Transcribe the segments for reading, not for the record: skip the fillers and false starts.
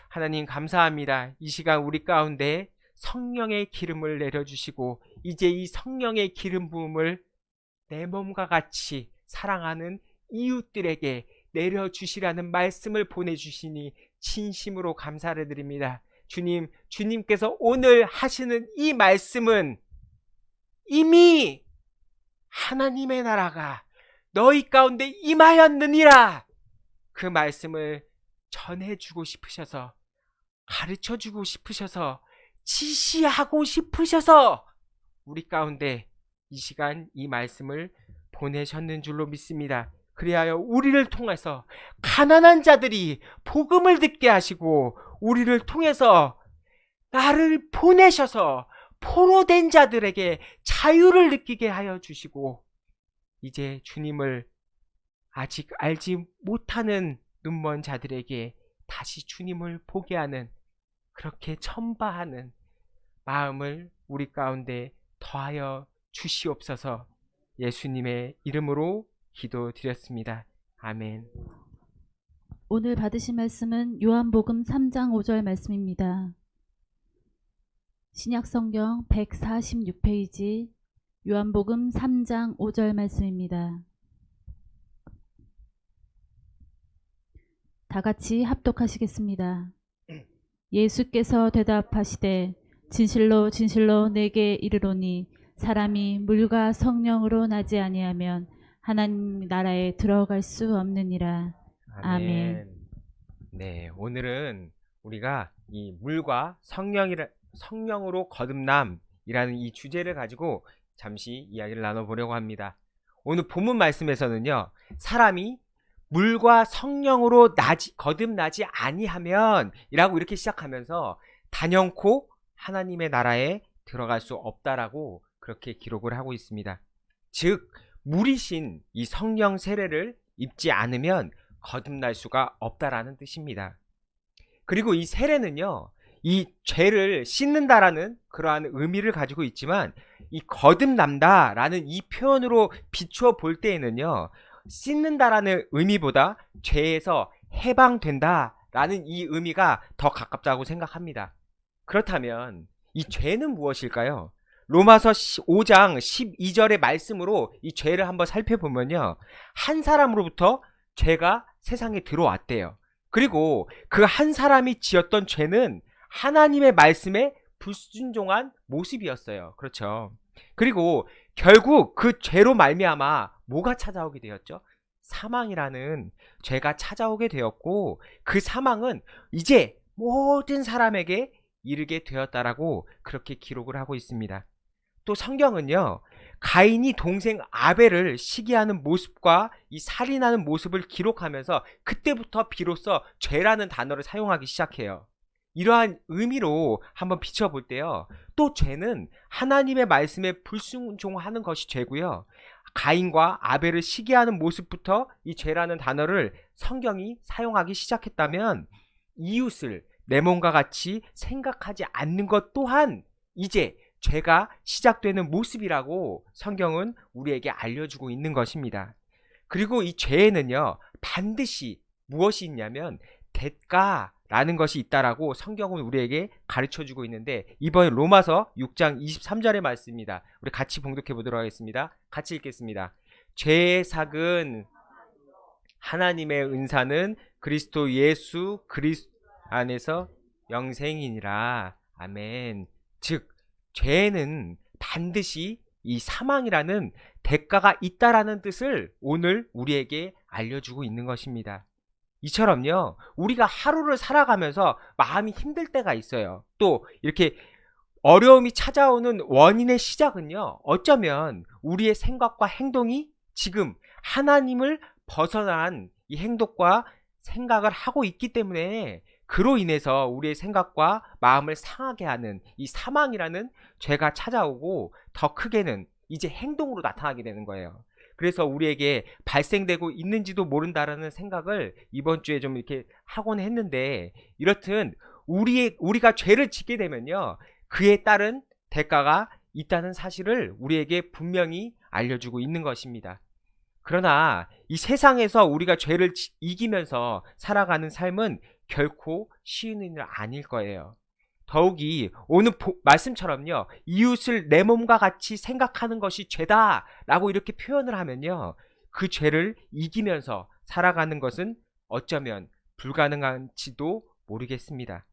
하나님 감사합니다. 이 시간 우리 가운데 성령의 기름을 내려주시고 이제 이 성령의 기름 부음을 내 몸과 같이 사랑하는 이웃들에게 내려주시라는 말씀을 보내주시니 진심으로 감사를 드립니다. 주님, 주님께서 오늘 하시는 이 말씀은 이미 하나님의 나라가 너희 가운데 임하였느니라. 그 말씀을 전해주고 싶으셔서, 가르쳐주고 싶으셔서, 지시하고 싶으셔서 우리 가운데 이 시간 이 말씀을 보내셨는 줄로 믿습니다. 그리하여 우리를 통해서 가난한 자들이 복음을 듣게 하시고 우리를 통해서 나를 보내셔서 포로된 자들에게 자유를 느끼게 하여 주시고 이제 주님을 아직 알지 못하는 눈먼 자들에게 다시 주님을 보게 하는 그렇게 첨바하는 마음을 우리 가운데 더하여 주시옵소서. 예수님의 이름으로 기도드렸습니다. 아멘. 오늘 받으신 말씀은 요한복음 3장 5절 말씀입니다. 신약성경 146페이지 요한복음 3장 5절 말씀입니다. 다 같이 합독하시겠습니다. 예수께서 대답하시되 진실로 진실로 내게 이르노니 사람이 물과 성령으로 나지 아니하면 하나님 나라에 들어갈 수 없느니라. 아멘. 네, 오늘은 우리가 이 물과 성령으로 거듭남이라는 이 주제를 가지고 잠시 이야기를 나눠보려고 합니다. 오늘 본문 말씀에서는요, 사람이 물과 성령으로 거듭나지 아니하면 이라고 이렇게 시작하면서 단연코 하나님의 나라에 들어갈 수 없다라고 그렇게 기록을 하고 있습니다. 즉 물이신 이 성령 세례를 입지 않으면 거듭날 수가 없다라는 뜻입니다. 그리고 이 세례는요, 이 죄를 씻는다라는 그러한 의미를 가지고 있지만 이 거듭난다라는 이 표현으로 비추어 볼 때에는요, 씻는다라는 의미보다 죄에서 해방된다라는 이 의미가 더 가깝다고 생각합니다. 그렇다면 이 죄는 무엇일까요? 로마서 5장 12절의 말씀으로 이 죄를 한번 살펴보면요, 한 사람으로부터 죄가 세상에 들어왔대요. 그리고 그 한 사람이 지었던 죄는 하나님의 말씀에 불순종한 모습이었어요. 그렇죠. 그리고 결국 그 죄로 말미암아 뭐가 찾아오게 되었죠? 사망이라는 죄가 찾아오게 되었고 그 사망은 이제 모든 사람에게 이르게 되었다라고 그렇게 기록을 하고 있습니다. 또 성경은요, 가인이 동생 아벨을 시기하는 모습과 이 살인하는 모습을 기록하면서 그때부터 비로소 죄라는 단어를 사용하기 시작해요. 이러한 의미로 한번 비춰볼 때요, 또 죄는 하나님의 말씀에 불순종하는 것이 죄고요, 가인과 아벨을 시기하는 모습부터 이 죄라는 단어를 성경이 사용하기 시작했다면 이웃을 내 몸과 같이 생각하지 않는 것 또한 이제 죄가 시작되는 모습이라고 성경은 우리에게 알려주고 있는 것입니다. 그리고 이 죄에는요, 반드시 무엇이 있냐면 대가라는 것이 있다라고 성경은 우리에게 가르쳐주고 있는데, 이번에 로마서 6장 23절의 말씀입니다. 우리 같이 봉독해 보도록 하겠습니다. 같이 읽겠습니다. 죄의 삭은 하나님의 은사는 그리스도 예수 안에서 영생이니라. 아멘. 즉 죄는 반드시 이 사망이라는 대가가 있다라는 뜻을 오늘 우리에게 알려주고 있는 것입니다. 이처럼요, 우리가 하루를 살아가면서 마음이 힘들 때가 있어요. 또 이렇게 어려움이 찾아오는 원인의 시작은요, 어쩌면 우리의 생각과 행동이 지금 하나님을 벗어난 이 행동과 생각을 하고 있기 때문에 그로 인해서 우리의 생각과 마음을 상하게 하는 이 사망이라는 죄가 찾아오고 더 크게는 이제 행동으로 나타나게 되는 거예요. 그래서 우리에게 발생되고 있는지도 모른다라는 생각을 이번 주에 좀 이렇게 하곤 했는데, 이렇든 우리가 죄를 짓게 되면요, 그에 따른 대가가 있다는 사실을 우리에게 분명히 알려주고 있는 것입니다. 그러나 이 세상에서 우리가 죄를 이기면서 살아가는 삶은 결코 쉬운 일 아닐 거예요. 더욱이 오늘 말씀처럼요, 이웃을 내 몸과 같이 생각하는 것이 죄다라고 이렇게 표현을 하면요, 그 죄를 이기면서 살아가는 것은 어쩌면 불가능한지도 모르겠습니다.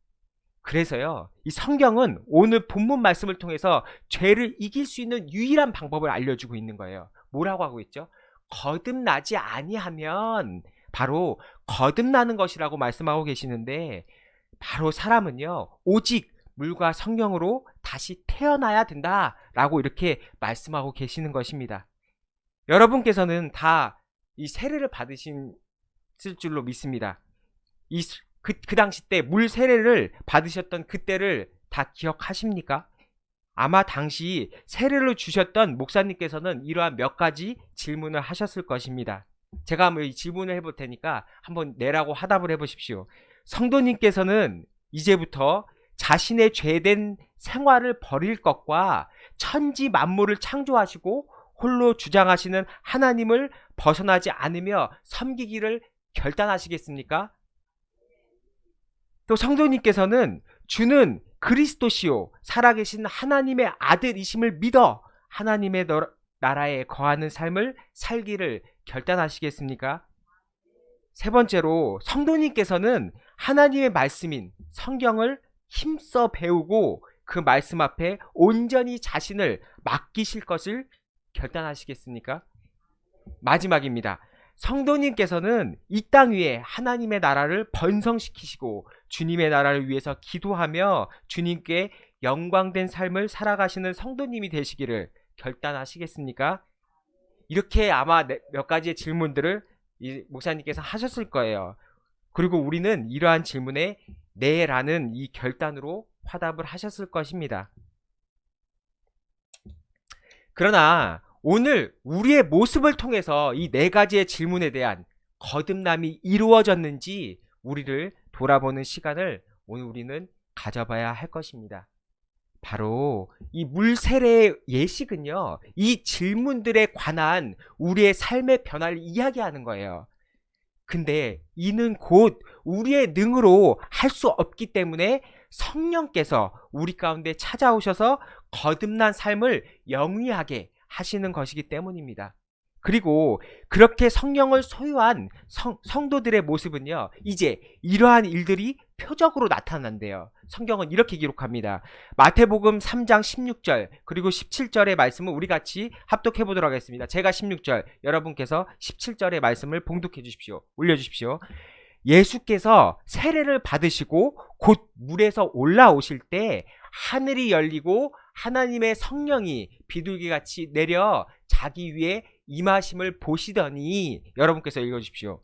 그래서요, 이 성경은 오늘 본문 말씀을 통해서 죄를 이길 수 있는 유일한 방법을 알려주고 있는 거예요. 뭐라고 하고 있죠? 거듭나지 아니하면 바로 거듭나는 것이라고 말씀하고 계시는데, 바로 사람은요, 오직 물과 성령으로 다시 태어나야 된다라고 이렇게 말씀하고 계시는 것입니다. 여러분께서는 다 이 세례를 받으신 줄로 믿습니다. 그 당시 때 물 세례를 받으셨던 그때를 다 기억하십니까? 아마 당시 세례를 주셨던 목사님께서는 이러한 몇 가지 질문을 하셨을 것입니다. 제가 한번 이 질문을 해볼 테니까 한번 내라고 화답을 해보십시오. 성도님께서는 이제부터 자신의 죄된 생활을 버릴 것과 천지 만물을 창조하시고 홀로 주장하시는 하나님을 벗어나지 않으며 섬기기를 결단하시겠습니까? 또 성도님께서는 주는 그리스도시요 살아계신 하나님의 아들이심을 믿어 하나님의 나라에 거하는 삶을 살기를 결단하시겠습니까? 세 번째로, 성도님께서는 하나님의 말씀인 성경을 힘써 배우고 그 말씀 앞에 온전히 자신을 맡기실 것을 결단하시겠습니까? 마지막입니다. 성도님께서는 이 땅 위에 하나님의 나라를 번성시키시고 주님의 나라를 위해서 기도하며 주님께 영광된 삶을 살아가시는 성도님이 되시기를 결단하시겠습니까? 이렇게 아마 몇 가지의 질문들을 이 목사님께서 하셨을 거예요. 그리고 우리는 이러한 질문에 네라는 이 결단으로 화답을 하셨을 것입니다. 그러나 오늘 우리의 모습을 통해서 이 네 가지의 질문에 대한 거듭남이 이루어졌는지 우리를 돌아보는 시간을 오늘 우리는 가져봐야 할 것입니다. 바로 이 물세례의 예식은요, 이 질문들에 관한 우리의 삶의 변화를 이야기하는 거예요. 근데 이는 곧 우리의 능으로 할 수 없기 때문에 성령께서 우리 가운데 찾아오셔서 거듭난 삶을 영위하게 하시는 것이기 때문입니다. 그리고 그렇게 성령을 소유한 성도들의 모습은요, 이제 이러한 일들이 표적으로 나타난대요. 성경은 이렇게 기록합니다. 마태복음 3장 16절 그리고 17절의 말씀을 우리 같이 합독해 보도록 하겠습니다. 제가 16절, 여러분께서 17절의 말씀을 봉독해 주십시오. 올려주십시오. 예수께서 세례를 받으시고 곧 물에서 올라오실 때 하늘이 열리고 하나님의 성령이 비둘기같이 내려 자기 위에 임하심을 보시더니, 여러분께서 읽어주십시오.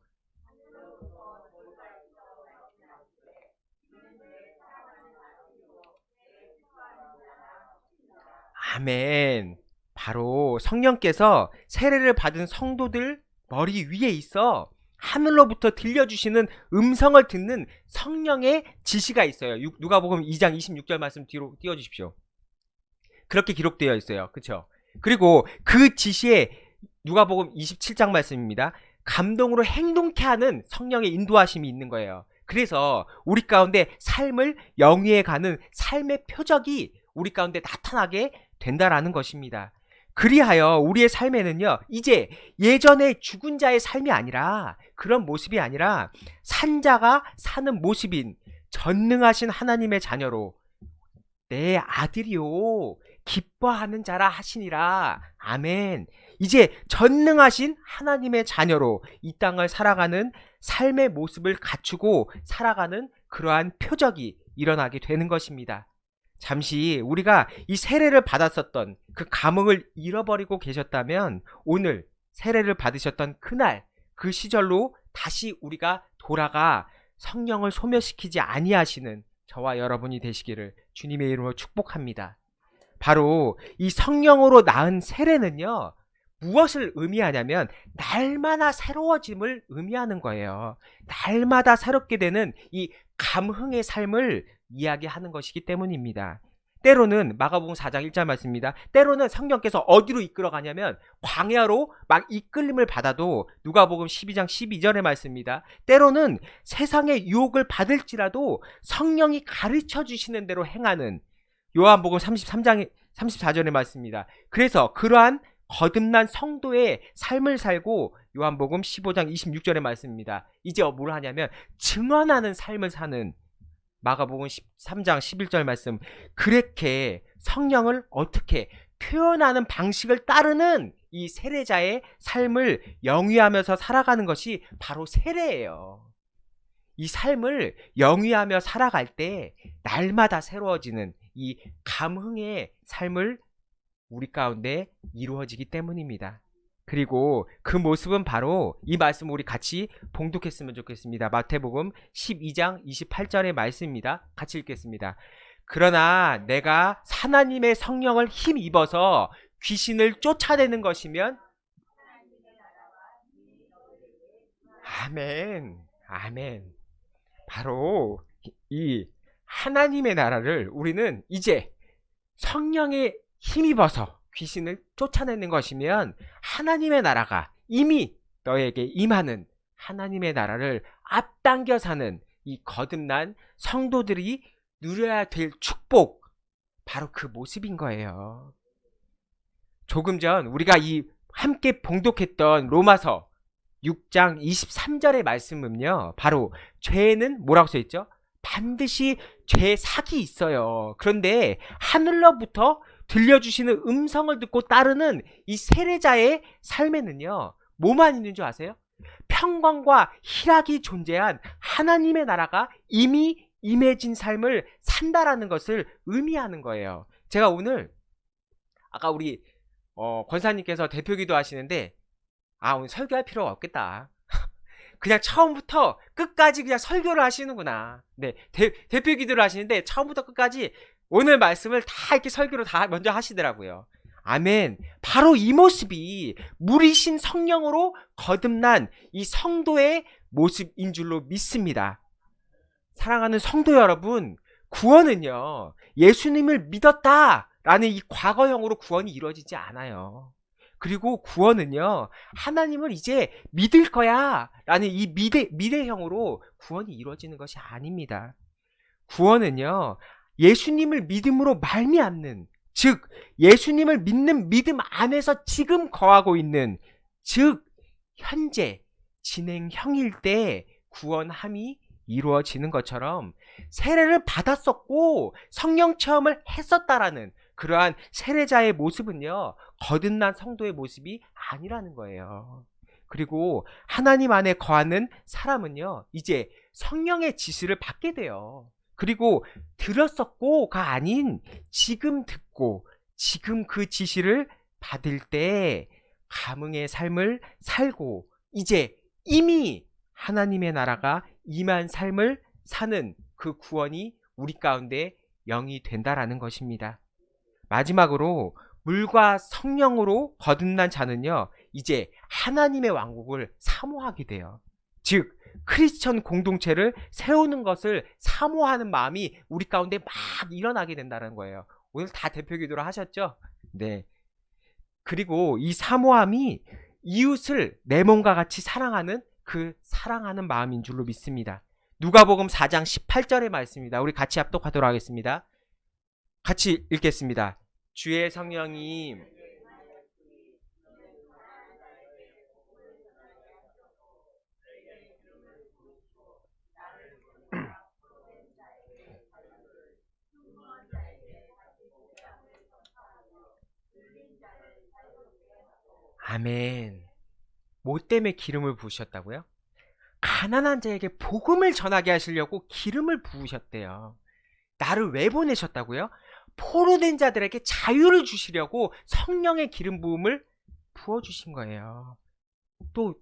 아멘. 바로 성령께서 세례를 받은 성도들 머리 위에 있어 하늘로부터 들려주시는 음성을 듣는 성령의 지시가 있어요. 누가복음 2장 26절 말씀 뒤로 띄워주십시오. 그렇게 기록되어 있어요. 그렇죠? 그리고 그 지시에 누가복음 27장 말씀입니다. 감동으로 행동케 하는 성령의 인도하심이 있는 거예요. 그래서 우리 가운데 삶을 영위해 가는 삶의 표적이 우리 가운데 나타나게 된다라는 것입니다. 그리하여 우리의 삶에는요, 이제 예전에 죽은 자의 삶이 아니라, 그런 모습이 아니라 산자가 사는 모습인 전능하신 하나님의 자녀로 내 아들이요 기뻐하는 자라 하시니라. 아멘. 이제 전능하신 하나님의 자녀로 이 땅을 살아가는 삶의 모습을 갖추고 살아가는 그러한 표적이 일어나게 되는 것입니다. 잠시 우리가 이 세례를 받았었던 그 감흥을 잃어버리고 계셨다면 오늘 세례를 받으셨던 그날 그 시절로 다시 우리가 돌아가 성령을 소멸시키지 아니하시는 저와 여러분이 되시기를 주님의 이름으로 축복합니다. 바로 이 성령으로 낳은 세례는요, 무엇을 의미하냐면 날마다 새로워짐을 의미하는 거예요. 날마다 새롭게 되는 이 감흥의 삶을 이야기하는 것이기 때문입니다. 때로는 마가복음 4장 1절 말씀입니다. 때로는 성령께서 어디로 이끌어 가냐면 광야로 막 이끌림을 받아도 누가복음 12장 12절의 말씀입니다. 때로는 세상의 유혹을 받을지라도 성령이 가르쳐 주시는 대로 행하는 요한복음 33장 34절의 말씀입니다. 그래서 그러한 거듭난 성도의 삶을 살고 요한복음 15장 26절의 말씀입니다. 이제 뭘 하냐면 증언하는 삶을 사는 마가복음 13장 11절 말씀, 그렇게 성령을 어떻게 표현하는 방식을 따르는 이 세례자의 삶을 영위하면서 살아가는 것이 바로 세례예요. 이 삶을 영위하며 살아갈 때 날마다 새로워지는 이 감흥의 삶을 우리 가운데 이루어지기 때문입니다. 그리고 그 모습은 바로 이 말씀 우리 같이 봉독했으면 좋겠습니다. 마태복음 12장 28절의 말씀입니다. 같이 읽겠습니다. 그러나 내가 하나님의 성령을 힘입어서 귀신을 쫓아내는 것이면 아멘, 아멘. 바로 이 하나님의 나라를 우리는 이제 성령에 힘입어서 귀신을 쫓아내는 것이면 하나님의 나라가 이미 너에게 임하는 하나님의 나라를 앞당겨 사는 이 거듭난 성도들이 누려야 될 축복, 바로 그 모습인 거예요. 조금 전 우리가 이 함께 봉독했던 로마서 6장 23절의 말씀은요, 바로 죄는 뭐라고 써있죠? 반드시 죄 삭이 있어요. 그런데 하늘로부터 들려주시는 음성을 듣고 따르는 이 세례자의 삶에는요, 뭐만 있는 줄 아세요? 평강과 희락이 존재한 하나님의 나라가 이미 임해진 삶을 산다라는 것을 의미하는 거예요. 제가 오늘 아까 우리 권사님께서 대표기도 하시는데 오늘 설교할 필요가 없겠다. 그냥 처음부터 끝까지 그냥 설교를 하시는구나. 네, 대표 기도를 하시는데 처음부터 끝까지 오늘 말씀을 다 이렇게 설교로 다 먼저 하시더라고요. 아멘. 바로 이 모습이 물이신 성령으로 거듭난 이 성도의 모습인 줄로 믿습니다. 사랑하는 성도 여러분, 구원은요, 예수님을 믿었다라는 이 과거형으로 구원이 이루어지지 않아요. 그리고 구원은요, 하나님을 이제 믿을 거야 라는 이 미래형으로 구원이 이루어지는 것이 아닙니다. 구원은요, 예수님을 믿음으로 말미암는, 즉 예수님을 믿는 믿음 안에서 지금 거하고 있는, 즉 현재 진행형일 때 구원함이 이루어지는 것처럼 세례를 받았었고 성령 체험을 했었다라는 그러한 세례자의 모습은요, 거듭난 성도의 모습이 아니라는 거예요. 그리고 하나님 안에 거하는 사람은요, 이제 성령의 지시를 받게 돼요. 그리고 들었었고가 아닌 지금 듣고 지금 그 지시를 받을 때 감흥의 삶을 살고 이제 이미 하나님의 나라가 임한 삶을 사는 그 구원이 우리 가운데 영이 된다라는 것입니다. 마지막으로 물과 성령으로 거듭난 자는요, 이제 하나님의 왕국을 사모하게 돼요. 즉 크리스천 공동체를 세우는 것을 사모하는 마음이 우리 가운데 막 일어나게 된다는 거예요. 오늘 다 대표 기도를 하셨죠? 네. 그리고 이 사모함이 이웃을 내 몸과 같이 사랑하는 그 사랑하는 마음인 줄로 믿습니다. 누가복음 4장 18절의 말씀입니다. 우리 같이 합독하도록 하겠습니다. 같이 읽겠습니다. 주의 성령이 아멘. 뭐 때문에 기름을 부으셨다고요? 가난한 자에게 복음을 전하게 하시려고 기름을 부으셨대요. 나를 왜 보내셨다고요? 포로된 자들에게 자유를 주시려고 성령의 기름 부음을 부어주신 거예요. 또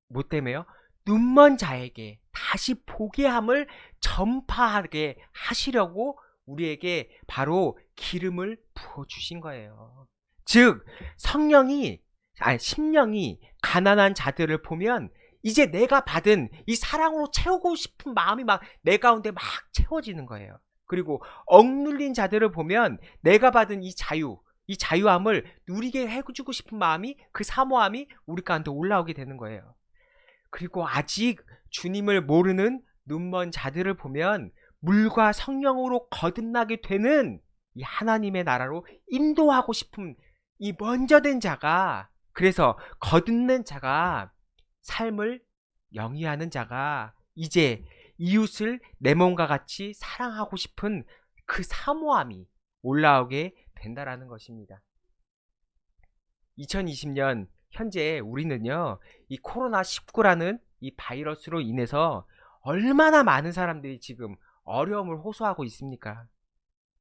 뭐 때문에요? 눈먼 자에게 다시 보게 함을 전파하게 하시려고 우리에게 바로 기름을 부어주신 거예요. 즉 심령이 가난한 자들을 보면 이제 내가 받은 이 사랑으로 채우고 싶은 마음이 막 내 가운데 막 채워지는 거예요. 그리고 억눌린 자들을 보면 내가 받은 이 자유함을 누리게 해주고 싶은 마음이, 그 사모함이 우리 가운데 올라오게 되는 거예요. 그리고 아직 주님을 모르는 눈먼 자들을 보면 물과 성령으로 거듭나게 되는 이 하나님의 나라로 인도하고 싶은 이 먼저 된 자가, 그래서 거듭낸 자가, 삶을 영위하는 자가 이제 이웃을 내 몸과 같이 사랑하고 싶은 그 사모함이 올라오게 된다라는 것입니다. 2020년 현재 우리는요, 이 코로나19라는 이 바이러스로 인해서 얼마나 많은 사람들이 지금 어려움을 호소하고 있습니까?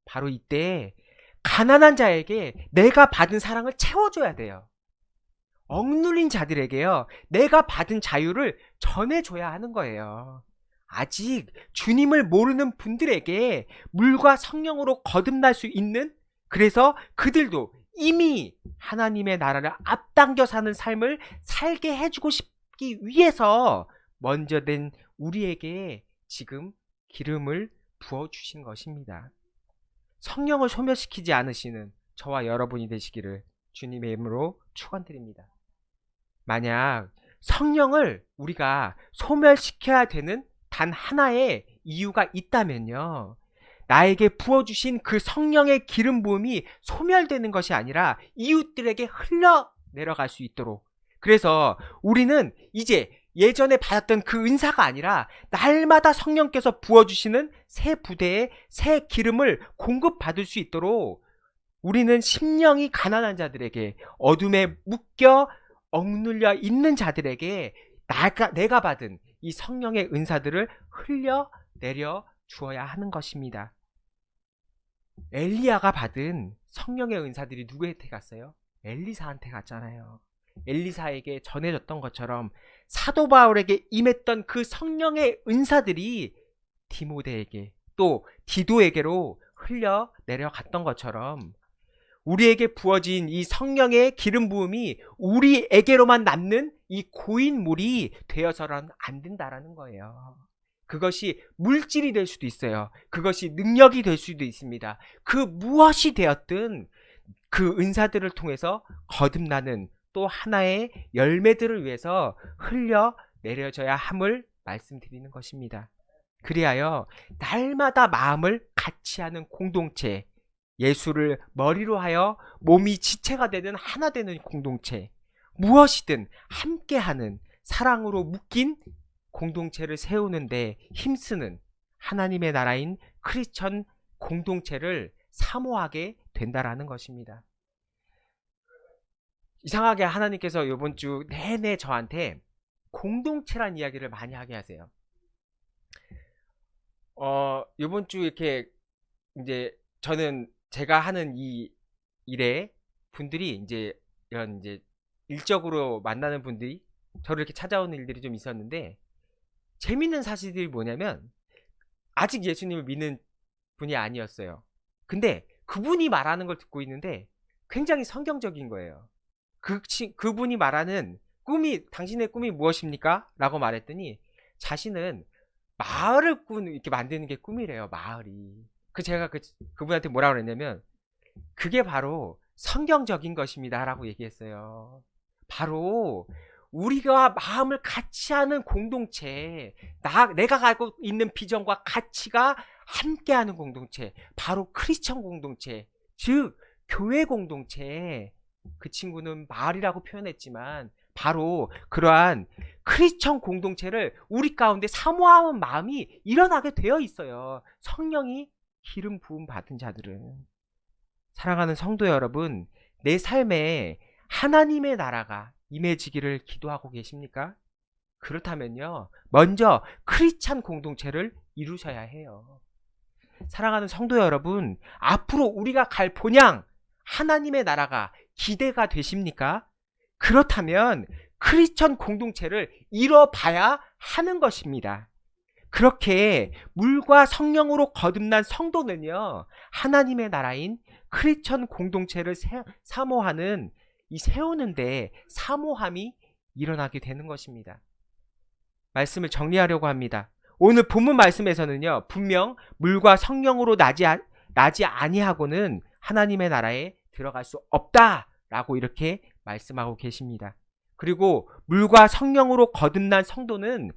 바로 이때 가난한 자에게 내가 받은 사랑을 채워줘야 돼요. 억눌린 자들에게요, 내가 받은 자유를 전해줘야 하는 거예요. 아직 주님을 모르는 분들에게 물과 성령으로 거듭날 수 있는, 그래서 그들도 이미 하나님의 나라를 앞당겨 사는 삶을 살게 해주고 싶기 위해서 먼저 된 우리에게 지금 기름을 부어주신 것입니다. 성령을 소멸시키지 않으시는 저와 여러분이 되시기를 주님의 이름으로 축원드립니다. 만약 성령을 우리가 소멸시켜야 되는 단 하나의 이유가 있다면요, 나에게 부어주신 그 성령의 기름 부음이 소멸되는 것이 아니라 이웃들에게 흘러 내려갈 수 있도록, 그래서 우리는 이제 예전에 받았던 그 은사가 아니라 날마다 성령께서 부어주시는 새 부대의 새 기름을 공급받을 수 있도록 우리는 심령이 가난한 자들에게, 어둠에 묶여 억눌려 있는 자들에게 내가 받은 이 성령의 은사들을 흘려 내려 주어야 하는 것입니다. 엘리야가 받은 성령의 은사들이 누구한테 갔어요? 엘리사한테 갔잖아요. 엘리사에게 전해졌던 것처럼 사도 바울에게 임했던 그 성령의 은사들이 디모데에게, 또 디도에게로 흘려 내려갔던 것처럼 우리에게 부어진 이 성령의 기름 부음이 우리에게로만 남는 이 고인물이 되어서는 안 된다라는 거예요. 그것이 물질이 될 수도 있어요. 그것이 능력이 될 수도 있습니다. 그 무엇이 되었든 그 은사들을 통해서 거듭나는 또 하나의 열매들을 위해서 흘려 내려져야 함을 말씀드리는 것입니다. 그리하여 날마다 마음을 같이 하는 공동체, 예수를 머리로 하여 몸이 지체가 되는 하나 되는 공동체, 무엇이든 함께하는 사랑으로 묶인 공동체를 세우는데 힘쓰는 하나님의 나라인 크리스천 공동체를 사모하게 된다라는 것입니다. 이상하게 하나님께서 이번 주 내내 저한테 공동체란 이야기를 많이 하게 하세요. 이번 주 이렇게 이제 저는 제가 하는 이 일에 분들이 이제 이런 이제 일적으로 만나는 분들이 저를 이렇게 찾아오는 일들이 좀 있었는데, 재밌는 사실들이 뭐냐면 아직 예수님을 믿는 분이 아니었어요. 근데 그분이 말하는 걸 듣고 있는데 굉장히 성경적인 거예요. 그분이 말하는 당신의 꿈이 무엇입니까? 라고 말했더니 자신은 마을을 이렇게 만드는 게 꿈이래요. 마을이. 제가 그분한테 뭐라고 그랬냐면, 그게 바로 성경적인 것입니다 라고 얘기했어요. 바로 우리가 마음을 같이 하는 공동체, 내가 갖고 있는 비전과 가치가 함께하는 공동체, 바로 크리스천 공동체, 즉 교회 공동체. 그 친구는 마을이라고 표현했지만 바로 그러한 크리스천 공동체를 우리 가운데 사모하는 마음이 일어나게 되어 있어요. 성령이 기름 부음 받은 자들은. 사랑하는 성도 여러분, 내 삶에 하나님의 나라가 임해지기를 기도하고 계십니까? 그렇다면요, 먼저 크리스찬 공동체를 이루셔야 해요. 사랑하는 성도 여러분, 앞으로 우리가 갈 본향, 하나님의 나라가 기대가 되십니까? 그렇다면 크리스천 공동체를 이뤄봐야 하는 것입니다. 그렇게 물과 성령으로 거듭난 성도는요, 하나님의 나라인 크리스천 공동체를 사모하는, 이 세우는데 사모함이 일어나게 되는 것입니다. 말씀을 정리하려고 합니다. 오늘 본문 말씀에서는요, 분명 물과 성령으로 나지 아니하고는 하나님의 나라에 들어갈 수 없다라고 이렇게 말씀하고 계십니다. 그리고 물과 성령으로 거듭난 성도는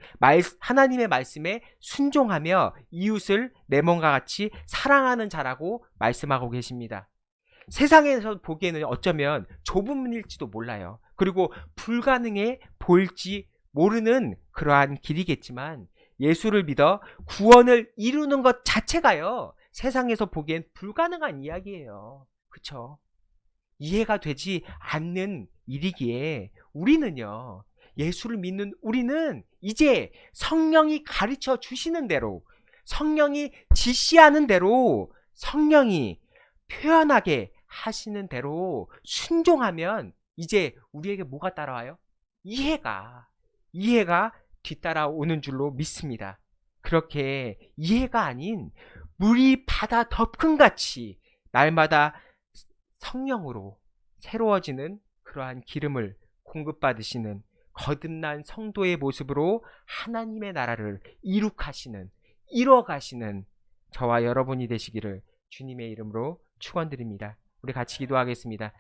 하나님의 말씀에 순종하며 이웃을 내 몸과 같이 사랑하는 자라고 말씀하고 계십니다. 세상에서 보기에는 어쩌면 좁은 문일지도 몰라요. 그리고 불가능해 보일지 모르는 그러한 길이겠지만 예수를 믿어 구원을 이루는 것 자체가요, 세상에서 보기엔 불가능한 이야기예요. 그쵸? 이해가 되지 않는 일이기에 우리는요, 예수를 믿는 우리는 이제 성령이 가르쳐 주시는 대로, 성령이 지시하는 대로, 성령이 표현하게 하시는 대로 순종하면 이제 우리에게 뭐가 따라와요? 이해가 뒤따라오는 줄로 믿습니다. 그렇게 이해가 아닌 물이 바다 덮음같이 날마다 성령으로 새로워지는 그러한 기름을 공급받으시는 거듭난 성도의 모습으로 하나님의 나라를 이뤄가시는 저와 여러분이 되시기를 주님의 이름으로 축원드립니다. 우리 같이 기도하겠습니다.